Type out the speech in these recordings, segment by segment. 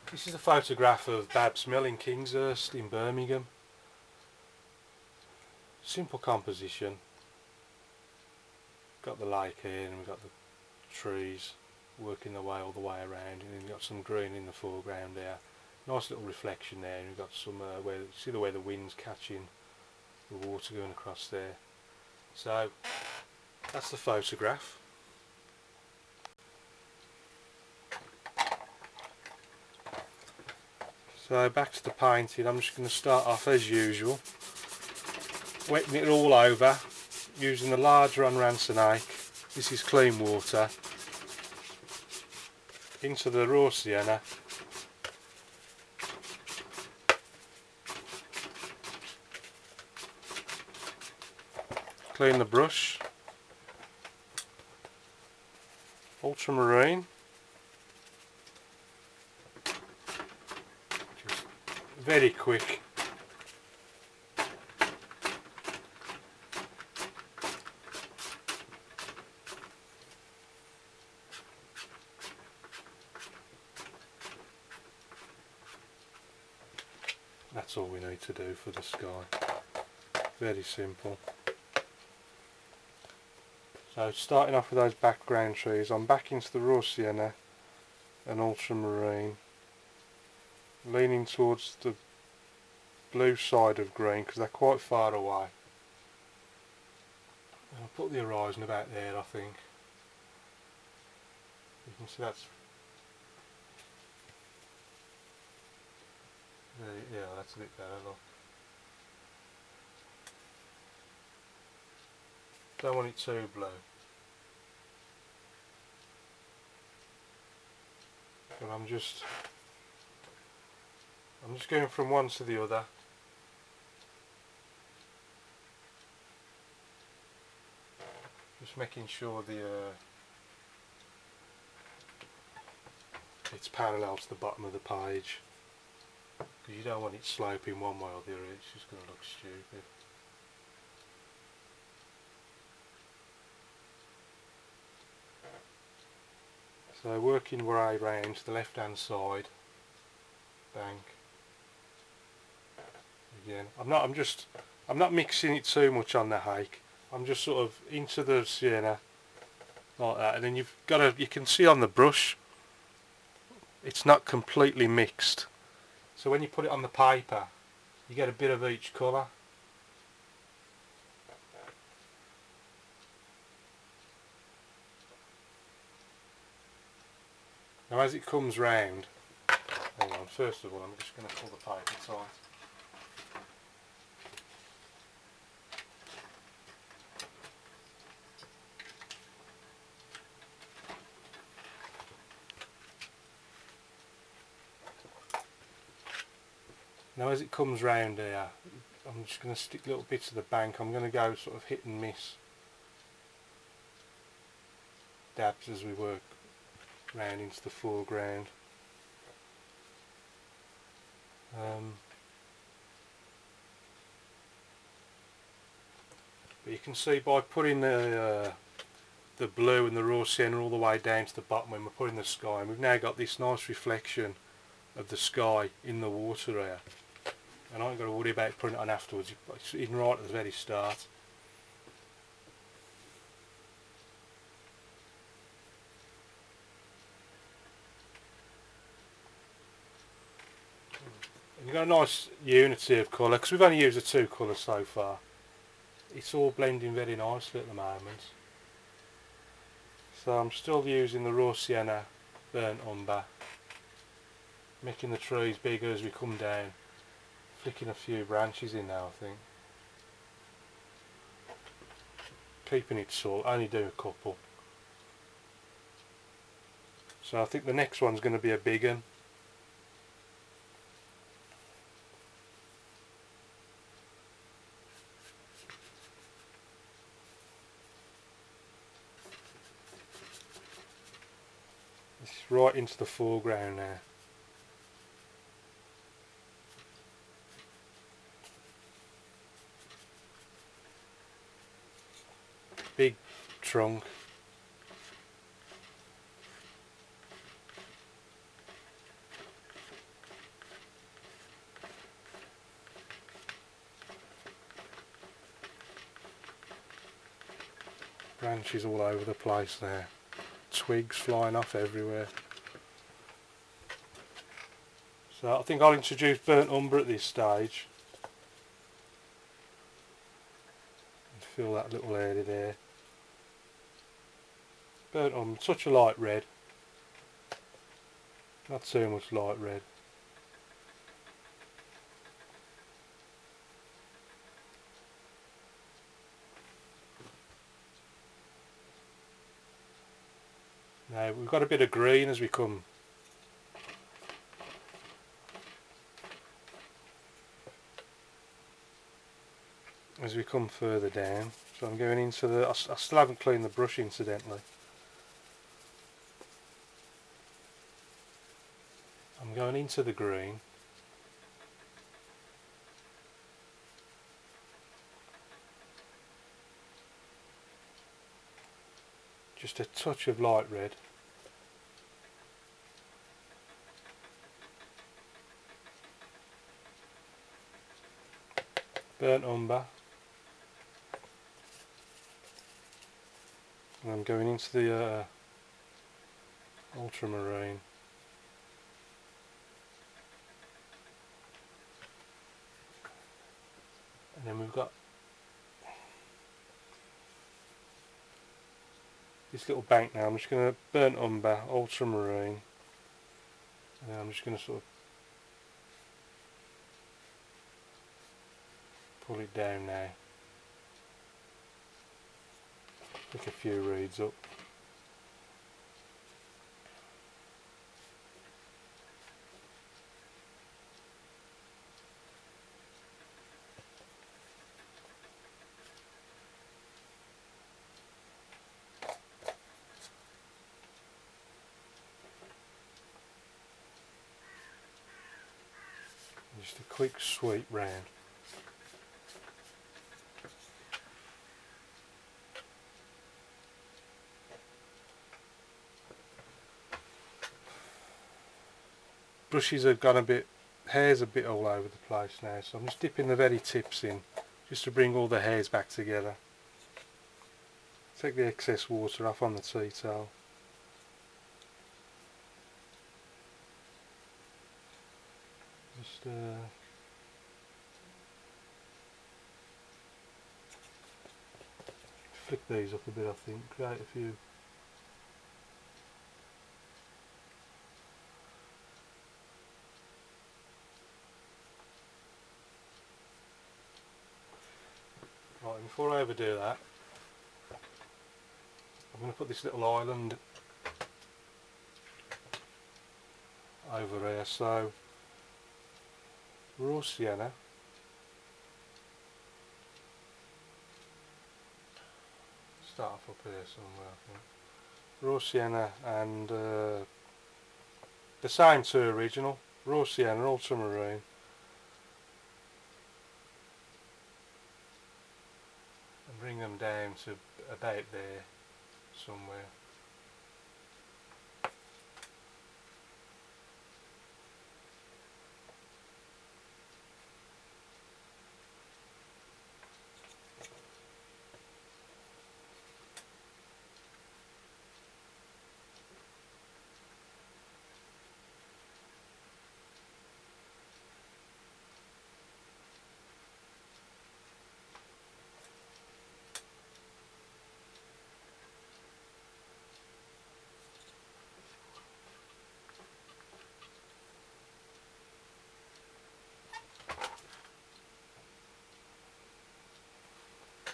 This is a photograph of Babbs Mill in Kingshurst in Birmingham. Simple composition. Got the lake here and we've got the trees working their way all the way around, and then you've got some green in the foreground there. Nice little reflection there, and you've got some where, see the way the wind's catching the water going across there. So that's the photograph. So back to the painting. I'm just going to start off as usual, wetting it all over using the larger on Ransonake. This is clean water into the raw sienna. Clean the brush. Ultramarine. Just very quick. That's all we need to do for the sky. Very simple. So starting off with those background trees, I'm back into the raw sienna and ultramarine, leaning towards the blue side of green because they're quite far away. And I'll put the horizon about there, I think. You can see that's yeah, that's a bit better, look. Don't want it too blue. But I'm just going from one to the other. Just making sure the it's parallel to the bottom of the page. Because you don't want it sloping one way or the other, it's just going to look stupid. So working your way round to the left hand side bank. Again, I'm not mixing it too much on the hake. I'm just sort of into the sienna like that, and then you can see on the brush it's not completely mixed. So when you put it on the paper, you get a bit of each colour. Now as it comes round, hang on, first of all I'm just going to pull the paper tight. Now as it comes round here, I'm just going to stick little bits of the bank. I'm going to go sort of hit and miss dabs as we work round into the foreground. But you can see by putting the blue and the raw sienna all the way down to the bottom when we're putting the sky, and we've now got this nice reflection of the sky in the water here. And I ain't got to worry about putting it on afterwards, it's even right at the very start. And you've got a nice unity of colour, because we've only used the two colours so far. It's all blending very nicely at the moment. So I'm still using the raw sienna burnt umber, making the trees bigger as we come down. Flicking a few branches in now, I think. Keeping it short, only do a couple. So I think the next one's going to be a big one. It's right into the foreground now. Big trunk. branches all over the place there. Twigs flying off everywhere. So I think I'll introduce burnt umber at this stage. And fill that little area there. Burnt umber, such a light red. Not too much light red. Now we've got a bit of green as we come further down. So I'm going into the, I still haven't cleaned the brush incidentally. I'm going into the green. Just a touch of light red. Burnt umber. And I'm going into the ultramarine. And then we've got this little bank now. I'm just going to burnt umber, ultramarine, and then I'm just going to sort of pull it down now. Pick a few reeds up. Just a quick sweep round. Brushes have gone a bit, hair's a bit all over the place now, so I'm just dipping the very tips in just to bring all the hairs back together. Take the excess water off on the tea towel. Just flick these up a bit, I think, create a few. Right, before I overdo that, I'm going to put this little island over here. So raw sienna, start off up here somewhere I think. Raw sienna and the same two original, raw sienna, ultramarine, and bring them down to about there somewhere.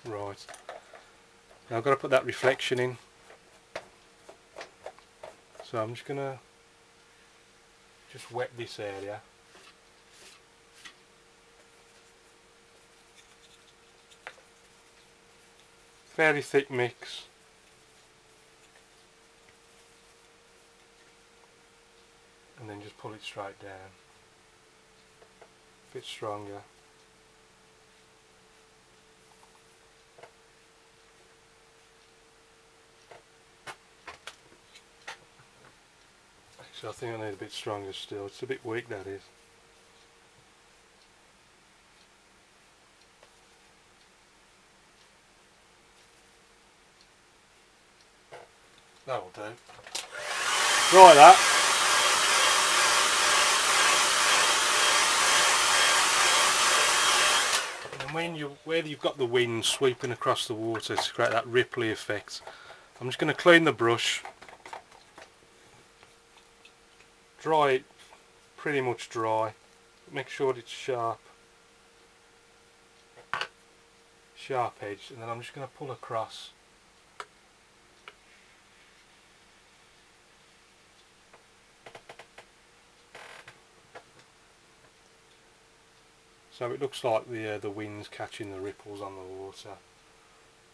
Right, now I've got to put that reflection in, so I'm just going to wet this area. Fairly thick mix. And then just pull it straight down. A bit stronger. Actually, I think I need a bit stronger still. It's a bit weak, that is. Dry that. Where you've got the wind sweeping across the water to create that ripply effect, I'm just going to clean the brush, dry it pretty much dry, make sure it's sharp edge, and then I'm just going to pull across. So it looks like the wind's catching the ripples on the water,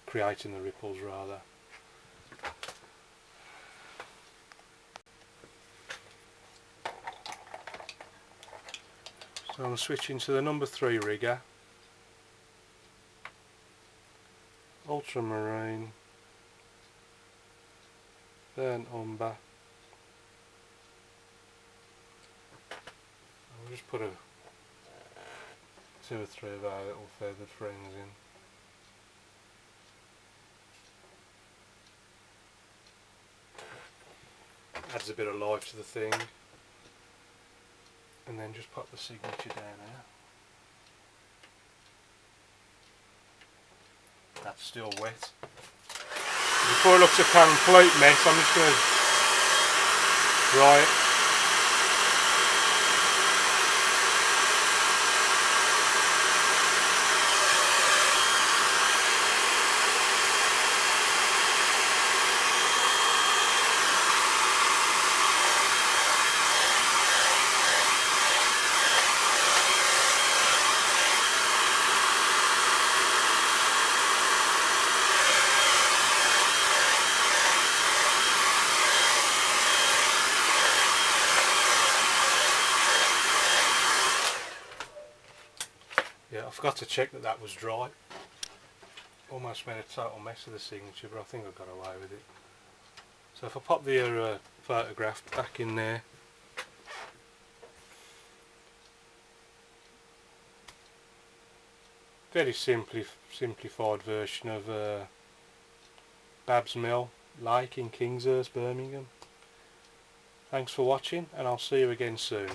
creating the ripples rather. So I'm switching to the number 3 rigger, ultramarine, burnt umber. I'll just put 2 or 3 of our little feathered friends in. Adds a bit of life to the thing. And then just pop the signature down there. That's still wet. Before it looks a complete mess, I'm just going to dry it. Yeah, I forgot to check that was dry. Almost made a total mess of the signature, but I think I got away with it. So if I pop the photograph back in there, very simplified version of Babbs Mill Lake in Kingshurst, Birmingham. Thanks for watching, and I'll see you again soon.